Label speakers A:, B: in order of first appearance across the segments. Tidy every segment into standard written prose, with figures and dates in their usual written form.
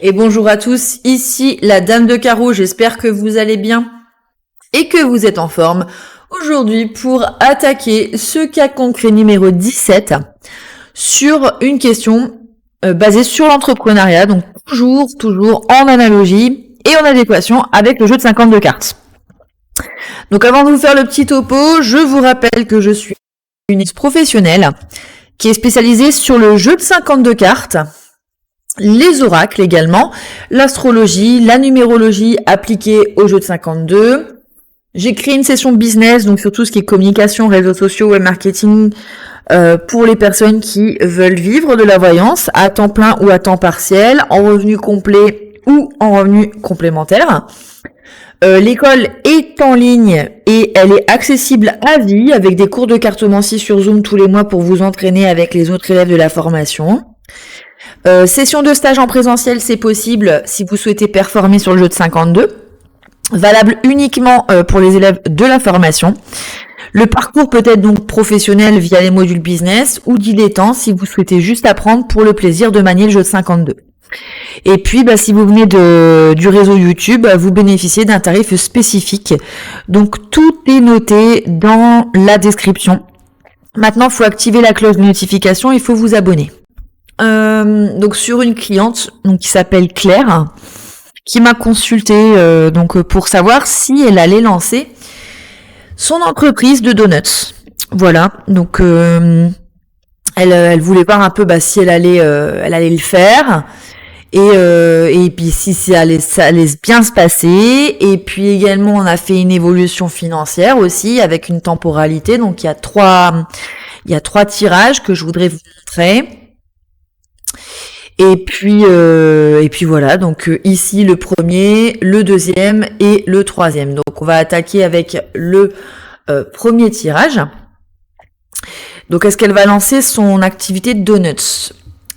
A: Et bonjour à tous, ici la Dame de Carreau, j'espère que vous allez bien et que vous êtes en forme aujourd'hui pour attaquer ce cas concret numéro 17 sur une question basée sur l'entrepreneuriat, donc toujours en analogie et en adéquation avec le jeu de 52 cartes. Donc avant de vous faire le petit topo, je vous rappelle que je suis une professionnelle qui est spécialisée sur le jeu de 52 cartes, les oracles également, l'astrologie, la numérologie appliquée au jeu de 52. J'ai créé une session business, donc sur tout ce qui est communication, réseaux sociaux, web marketing, pour les personnes qui veulent vivre de la voyance à temps plein ou à temps partiel, en revenu complet ou en revenu complémentaire. L'école est en ligne et elle est accessible à vie avec des cours de cartomancie sur Zoom tous les mois pour vous entraîner avec les autres élèves de la formation. Session de stage en présentiel, c'est possible si vous souhaitez performer sur le jeu de 52. Valable uniquement pour les élèves de la formation. Le parcours peut être donc professionnel via les modules business ou dilettant si vous souhaitez juste apprendre pour le plaisir de manier le jeu de 52. Et puis, si vous venez du réseau YouTube, vous bénéficiez d'un tarif spécifique. Donc, tout est noté dans la description. Maintenant, il faut activer la cloche de notification, il faut vous abonner. Donc, sur une cliente qui s'appelle Claire, qui m'a consulté pour savoir si elle allait lancer son entreprise de donuts. Voilà, donc elle voulait voir un peu si elle allait le faire. Et puis si ça allait bien se passer. Et puis également, on a fait une évolution financière aussi avec une temporalité. Donc il y a trois tirages que je voudrais vous montrer. Et puis voilà. Donc ici le premier, le deuxième et le troisième. Donc on va attaquer avec le premier tirage. Donc est-ce qu'elle va lancer son activité de donuts?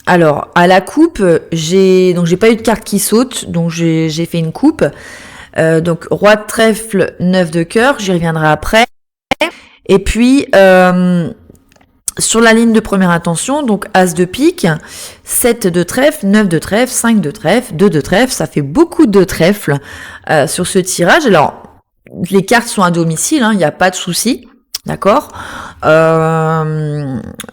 A: Alors, à la coupe, j'ai pas eu de carte qui saute, donc j'ai fait une coupe. Donc, roi de trèfle, 9 de cœur, j'y reviendrai après. Et puis, sur la ligne de première intention, donc as de pique, 7 de trèfle, 9 de trèfle, 5 de trèfle, 2 de trèfle, ça fait beaucoup de trèfle sur ce tirage. Alors, les cartes sont à domicile, il n'y a pas de souci, d'accord.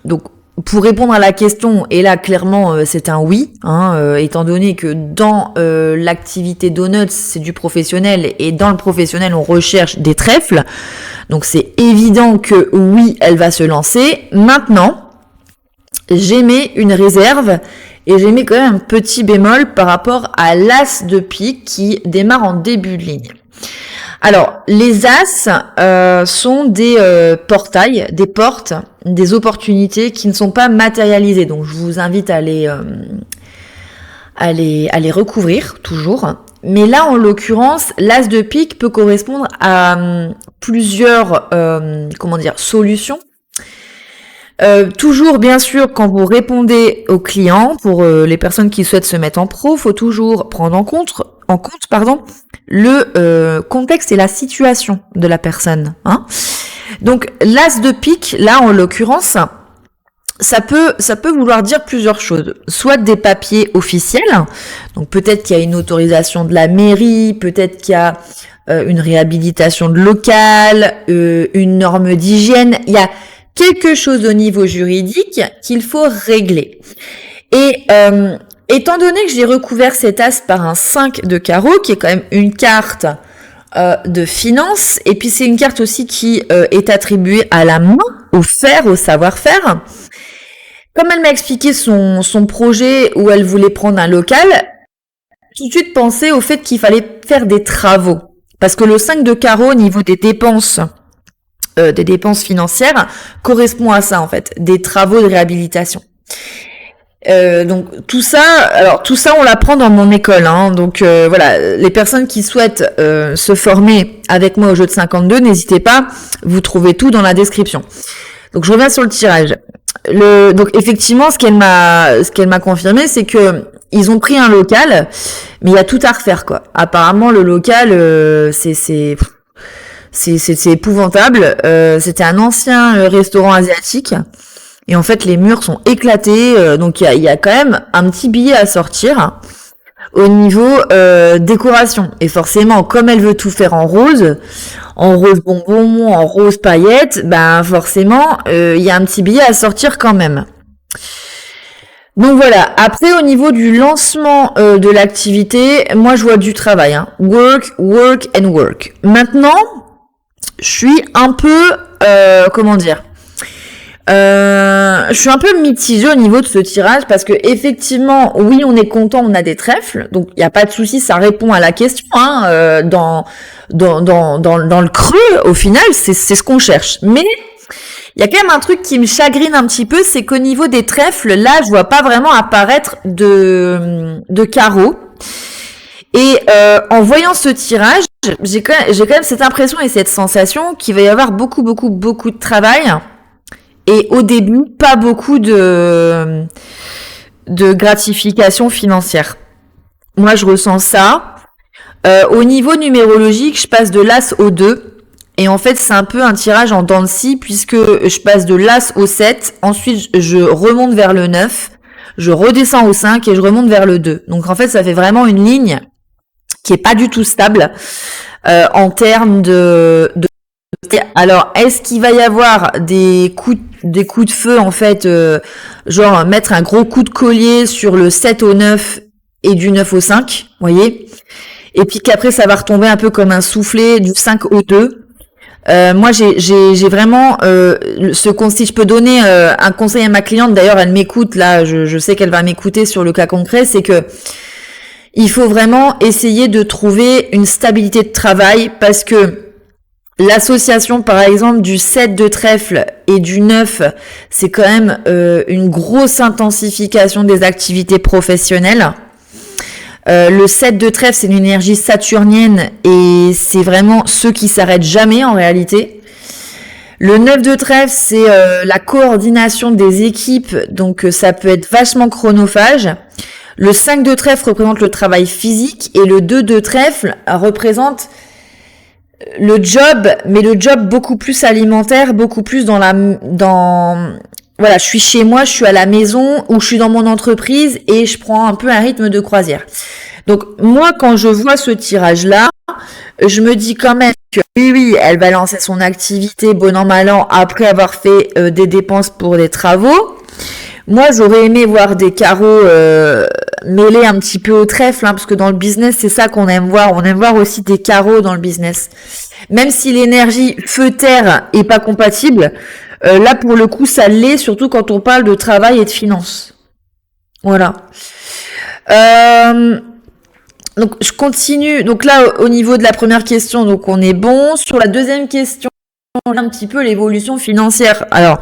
A: Donc, pour répondre à la question, et là clairement c'est un oui, étant donné que dans l'activité donuts c'est du professionnel et dans le professionnel on recherche des trèfles, donc c'est évident que oui elle va se lancer. Maintenant j'émets une réserve et j'émets quand même un petit bémol par rapport à l'as de pique qui démarre en début de ligne. Alors, les as sont des portails, des portes, des opportunités qui ne sont pas matérialisées. Donc, je vous invite à les recouvrir toujours. Mais là, en l'occurrence, l'as de pique peut correspondre à plusieurs solutions. Toujours, bien sûr, quand vous répondez aux clients, pour les personnes qui souhaitent se mettre en pro, faut toujours prendre en compte, le contexte et la situation de la personne. Donc, l'as de pique, là, en l'occurrence, ça peut vouloir dire plusieurs choses. Soit des papiers officiels, donc peut-être qu'il y a une autorisation de la mairie, peut-être qu'il y a une réhabilitation de local, une norme d'hygiène, il y a quelque chose au niveau juridique qu'il faut régler. Et étant donné que j'ai recouvert cet as par un 5 de carreau, qui est quand même une carte de finance, et puis c'est une carte aussi qui est attribuée à la main, au faire, au savoir-faire. Comme elle m'a expliqué son projet où elle voulait prendre un local, tout de suite pensé au fait qu'il fallait faire des travaux. Parce que le 5 de carreau, au niveau des dépenses financières, correspond à ça en fait, des travaux de réhabilitation. Donc tout ça on l'apprend dans mon école, donc voilà, les personnes qui souhaitent se former avec moi au jeu de 52, n'hésitez pas, vous trouvez tout dans la description. Donc je reviens sur le tirage. Donc effectivement, ce qu'elle m'a confirmé, c'est que ils ont pris un local, mais il y a tout à refaire quoi. Apparemment le local c'est épouvantable. C'était un ancien restaurant asiatique. Et en fait, les murs sont éclatés, donc il y a quand même un petit billet à sortir. au niveau décoration. Et forcément, comme elle veut tout faire en rose bonbon, en rose paillettes, ben forcément, il y a un petit billet à sortir quand même. Donc voilà, après au niveau du lancement de l'activité, moi je vois du travail, hein. Work, work and work. Maintenant, je suis un peu, comment dire, je suis un peu mitigée au niveau de ce tirage parce que effectivement, oui, on est content, on a des trèfles, donc il n'y a pas de souci, ça répond à la question, hein, dans le creux, au final, c'est ce qu'on cherche. Mais il y a quand même un truc qui me chagrine un petit peu, c'est qu'au niveau des trèfles, là, je vois pas vraiment apparaître de carreaux. Et en voyant ce tirage, j'ai quand même cette impression et cette sensation qu'il va y avoir beaucoup de travail. Et au début, pas beaucoup de gratification financière. Moi, je ressens ça. Au niveau numérologique, je passe de l'As au 2. Et en fait, c'est un peu un tirage en dents de scie puisque je passe de l'As au 7. Ensuite, je remonte vers le 9. Je redescends au 5 et je remonte vers le 2. Donc en fait, ça fait vraiment une ligne qui est pas du tout stable en termes de... Alors, est-ce qu'il va y avoir des coups de feu, en fait, genre mettre un gros coup de collier sur le 7 au 9 et du 9 au 5, voyez, et puis qu'après ça va retomber un peu comme un soufflet du 5 au 2. Moi j'ai vraiment si je peux donner un conseil à ma cliente, d'ailleurs elle m'écoute là, je sais qu'elle va m'écouter sur le cas concret, c'est que il faut vraiment essayer de trouver une stabilité de travail parce que l'association, par exemple, du 7 de trèfle et du 9, c'est quand même une grosse intensification des activités professionnelles. Le 7 de trèfle, c'est une énergie saturnienne et c'est vraiment ceux qui s'arrêtent jamais en réalité. Le 9 de trèfle, c'est la coordination des équipes, donc ça peut être vachement chronophage. Le 5 de trèfle représente le travail physique et le 2 de trèfle représente le job, mais le job beaucoup plus alimentaire, beaucoup plus voilà, je suis chez moi, je suis à la maison ou je suis dans mon entreprise et je prends un peu un rythme de croisière. Donc moi, quand je vois ce tirage-là, je me dis quand même que oui, elle va lancer son activité bon an mal an après avoir fait des dépenses pour des travaux. Moi, j'aurais aimé voir des carreaux mêlés un petit peu au trèfle, hein, parce que dans le business, c'est ça qu'on aime voir. On aime voir aussi des carreaux dans le business. Même si l'énergie feu-terre est pas compatible, là, pour le coup, ça l'est, surtout quand on parle de travail et de finance. Voilà. Donc, je continue. Donc là, au niveau de la première question, donc on est bon. Sur la deuxième question, un petit peu l'évolution financière. Alors,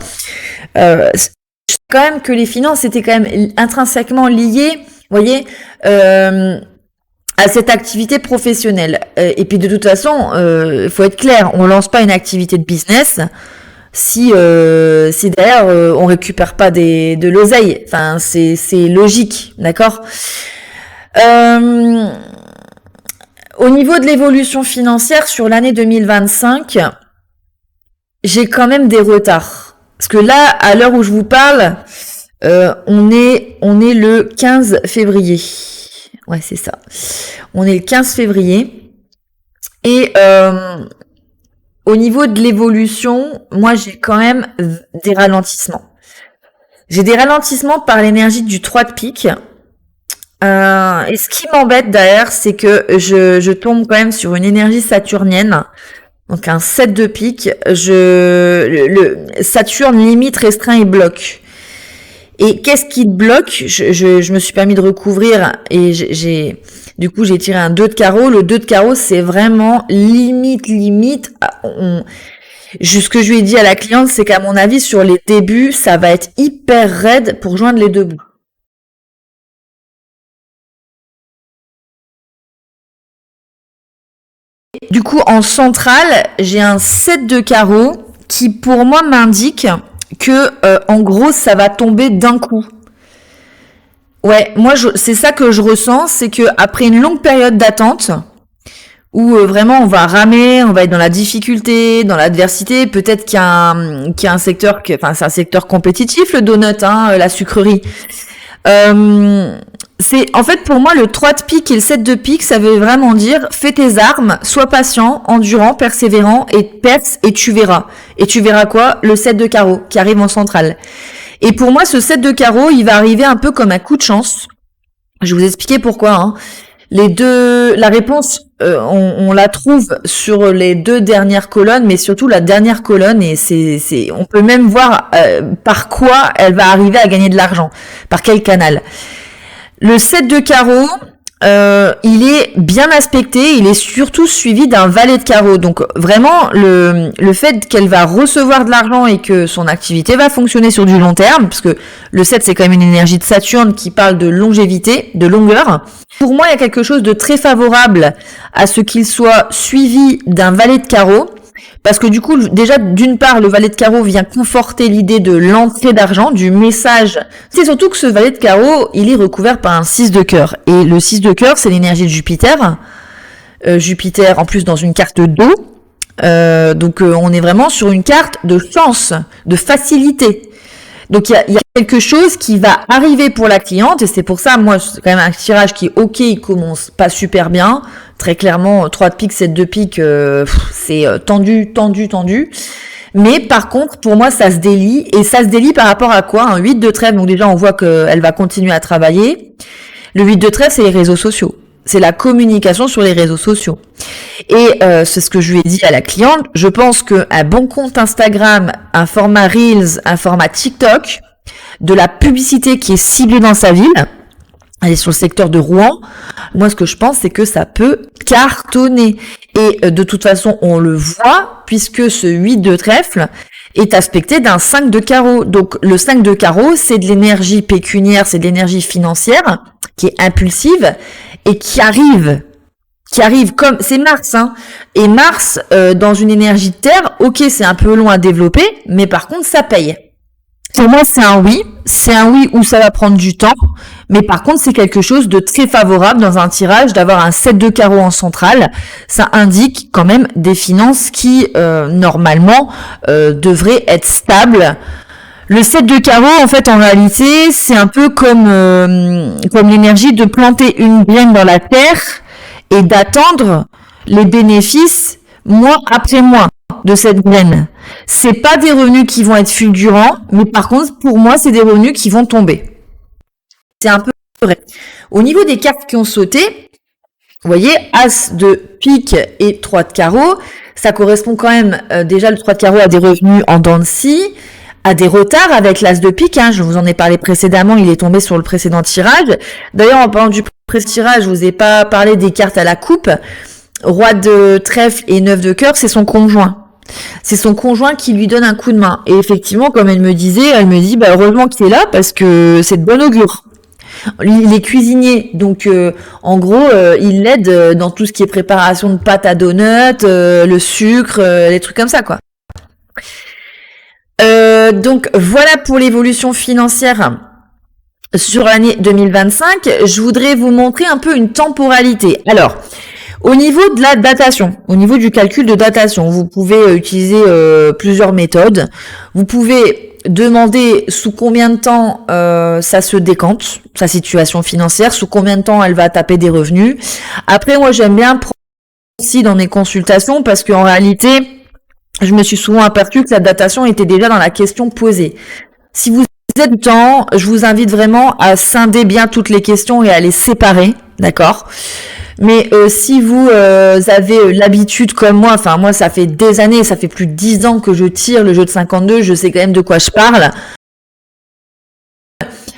A: quand même que les finances étaient quand même intrinsèquement liées, vous voyez, à cette activité professionnelle. Et puis de toute façon, il faut être clair, on lance pas une activité de business si derrière on récupère pas de l'oseille. Enfin, c'est logique, d'accord. Au niveau de l'évolution financière sur l'année 2025, j'ai quand même des retards. Parce que là, à l'heure où je vous parle, on est le 15 février. Ouais, c'est ça. On est le 15 février. Et au niveau de l'évolution, moi, j'ai quand même des ralentissements. J'ai des ralentissements par l'énergie du 3 de pique. Et ce qui m'embête d'ailleurs, c'est que je tombe quand même sur une énergie saturnienne. Donc un 7 de pique, le Saturne limite, restreint et bloque. Et qu'est-ce qui bloque? Je me suis permis de recouvrir et du coup j'ai tiré un 2 de carreau. Le 2 de carreau, c'est vraiment limite. Ce que je lui ai dit à la cliente, c'est qu'à mon avis, sur les débuts, ça va être hyper raide pour joindre les deux bouts. Du coup, en centrale, j'ai un 7 de carreau qui, pour moi, m'indique que, en gros, ça va tomber d'un coup. Ouais, moi, c'est ça que je ressens, c'est que après une longue période d'attente, où vraiment on va ramer, on va être dans la difficulté, dans l'adversité, peut-être qu'il y a un secteur, enfin c'est un secteur compétitif, le donut, hein, la sucrerie. En fait, pour moi, le 3 de pique et le 7 de pique, ça veut vraiment dire, fais tes armes, sois patient, endurant, persévérant, et perce, et tu verras. Et tu verras quoi? Le 7 de carreau, qui arrive en centrale. Et pour moi, ce 7 de carreau, il va arriver un peu comme un coup de chance. Je vais vous expliquer pourquoi, hein. La réponse, on la trouve sur les 2 dernières colonnes, mais surtout la dernière colonne, et on peut même voir par quoi elle va arriver à gagner de l'argent, par quel canal. Le 7 de carreau, il est bien aspecté, il est surtout suivi d'un valet de carreau. Donc vraiment, le fait qu'elle va recevoir de l'argent et que son activité va fonctionner sur du long terme, parce que le 7 c'est quand même une énergie de Saturne qui parle de longévité, de longueur. Pour moi, il y a quelque chose de très favorable à ce qu'il soit suivi d'un valet de carreau. Parce que du coup, déjà, d'une part, le valet de carreau vient conforter l'idée de l'entrée d'argent, du message. C'est surtout que ce valet de carreau, il est recouvert par un 6 de cœur. Et le 6 de cœur, c'est l'énergie de Jupiter. Jupiter, en plus, dans une carte d'eau. Donc, on est vraiment sur une carte de chance, de facilité. Donc, il y a quelque chose qui va arriver pour la cliente. Et c'est pour ça, moi, c'est quand même un tirage qui, ok, il commence pas super bien. Très clairement, 3 de pique, 7 de pique, c'est tendu. Mais par contre, pour moi, ça se délie. Et ça se délie par rapport à quoi? Un 8 de trèfle, donc déjà, on voit qu'elle va continuer à travailler. Le 8 de trèfle, c'est les réseaux sociaux. C'est la communication sur les réseaux sociaux. Et c'est ce que je lui ai dit à la cliente. Je pense qu'un bon compte Instagram, un format Reels, un format TikTok, de la publicité qui est ciblée dans sa ville, elle est sur le secteur de Rouen. Moi, ce que je pense, c'est que ça peut cartonner. Et de toute façon, on le voit, puisque ce 8 de trèfle est aspecté d'un 5 de carreau. Donc, le 5 de carreau, c'est de l'énergie pécuniaire, c'est de l'énergie financière, qui est impulsive, et qui arrive comme, c'est Mars, hein. Et Mars, dans une énergie de terre, ok, c'est un peu long à développer, mais par contre, ça paye. Pour moi, c'est un oui où ça va prendre du temps, mais par contre, c'est quelque chose de très favorable dans un tirage d'avoir un 7 de carreau en centrale. Ça indique quand même des finances qui, normalement, devraient être stables. Le 7 de carreau, en fait, en réalité, c'est un peu comme l'énergie de planter une graine dans la terre et d'attendre les bénéfices mois après mois de cette graine. C'est pas des revenus qui vont être fulgurants, mais par contre, pour moi, c'est des revenus qui vont tomber. C'est un peu vrai. Au niveau des cartes qui ont sauté, vous voyez, As de pique et 3 de carreau, ça correspond quand même, déjà le 3 de carreau à des revenus en dents de scie, à des retards avec l'As de pique, hein, je vous en ai parlé précédemment, il est tombé sur le précédent tirage. D'ailleurs, en parlant du précédent tirage, je vous ai pas parlé des cartes à la coupe. Roi de trèfle et 9 de cœur, c'est son conjoint. C'est son conjoint qui lui donne un coup de main. Et effectivement, comme elle me dit, bah, heureusement qu'il est là parce que c'est de bon augure. Il est cuisinier, donc en gros, il l'aide dans tout ce qui est préparation de pâte à donuts, le sucre, les trucs comme ça, quoi. Donc voilà pour l'évolution financière sur l'année 2025. Je voudrais vous montrer un peu une temporalité. Alors, au niveau de la datation, au niveau du calcul de datation, vous pouvez utiliser plusieurs méthodes. Vous pouvez demander sous combien de temps ça se décante, sa situation financière, sous combien de temps elle va taper des revenus. Après, moi, j'aime bien prendre aussi dans mes consultations parce qu'en réalité, je me suis souvent aperçue que la datation était déjà dans la question posée. Si vous êtes du temps, je vous invite vraiment à scinder bien toutes les questions et à les séparer, d'accord ? Mais si vous avez l'habitude comme moi, enfin moi ça fait des années, ça fait plus de 10 ans que je tire le jeu de 52, je sais quand même de quoi je parle.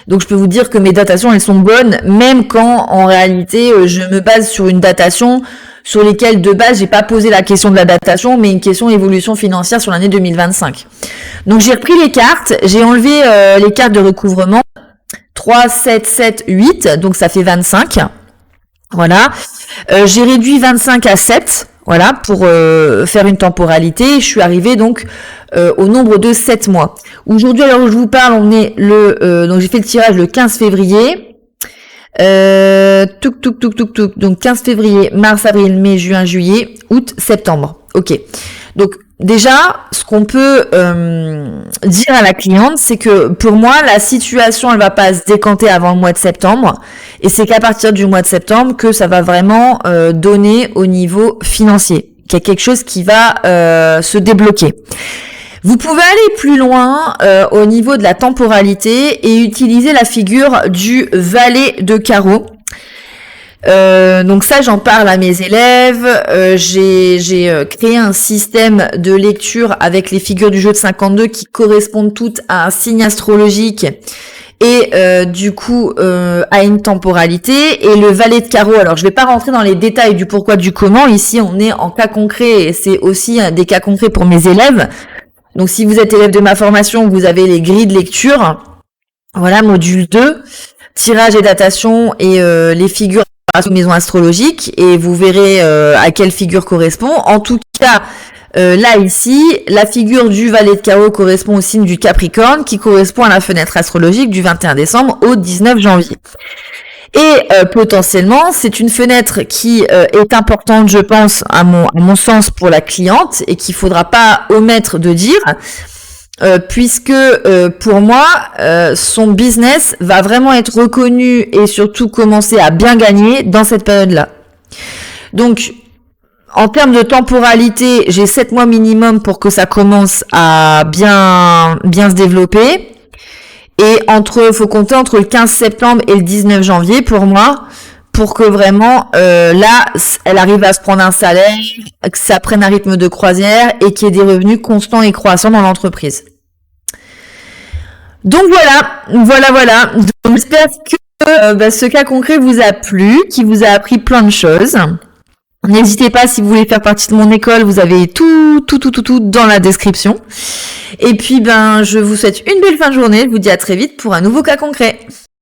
A: Donc je peux vous dire que mes datations elles sont bonnes, même quand en réalité je me base sur une datation sur lesquelles de base j'ai pas posé la question de la datation, mais une question évolution financière sur l'année 2025. Donc j'ai repris les cartes, j'ai enlevé les cartes de recouvrement 3, 7, 7, 8, donc ça fait 25. Voilà, j'ai réduit 25 à 7, voilà, pour faire une temporalité. Je suis arrivée donc au nombre de 7 mois. Aujourd'hui, alors où je vous parle, on est donc j'ai fait le tirage le 15 février. Donc 15 février, mars, avril, mai, juin, juillet, août, septembre. Ok. Donc déjà, ce qu'on peut dire à la cliente, c'est que pour moi, la situation, elle va pas se décanter avant le mois de septembre. Et c'est qu'à partir du mois de septembre que ça va vraiment donner au niveau financier, qu'il y a quelque chose qui va se débloquer. Vous pouvez aller plus loin au niveau de la temporalité et utiliser la figure du valet de carreau. Donc ça, j'en parle à mes élèves. J'ai créé un système de lecture avec les figures du jeu de 52 qui correspondent toutes à un signe astrologique et du coup à une temporalité. Et le valet de carreau, alors je vais pas rentrer dans les détails du pourquoi du comment. Ici, on est en cas concret et c'est aussi des cas concrets pour mes élèves. Donc si vous êtes élève de ma formation, vous avez les grilles de lecture. Voilà, module 2, tirage et datation et les figures maison astrologique et vous verrez à quelle figure correspond. En tout cas, là ici, la figure du valet de carreau correspond au signe du Capricorne qui correspond à la fenêtre astrologique du 21 décembre au 19 janvier. Et potentiellement, c'est une fenêtre qui est importante, je pense, à mon sens pour la cliente et qu'il faudra pas omettre de dire. Puisque pour moi, son business va vraiment être reconnu et surtout commencer à bien gagner dans cette période-là. Donc, en termes de temporalité, j'ai 7 mois minimum pour que ça commence à bien se développer. Et faut compter entre le 15 septembre et le 19 janvier pour moi, pour que vraiment là, elle arrive à se prendre un salaire, que ça prenne un rythme de croisière et qu'il y ait des revenus constants et croissants dans l'entreprise. Donc voilà. Donc, j'espère que ce cas concret vous a plu, qu'il vous a appris plein de choses. N'hésitez pas, si vous voulez faire partie de mon école, vous avez tout dans la description. Et puis je vous souhaite une belle fin de journée. Je vous dis à très vite pour un nouveau cas concret.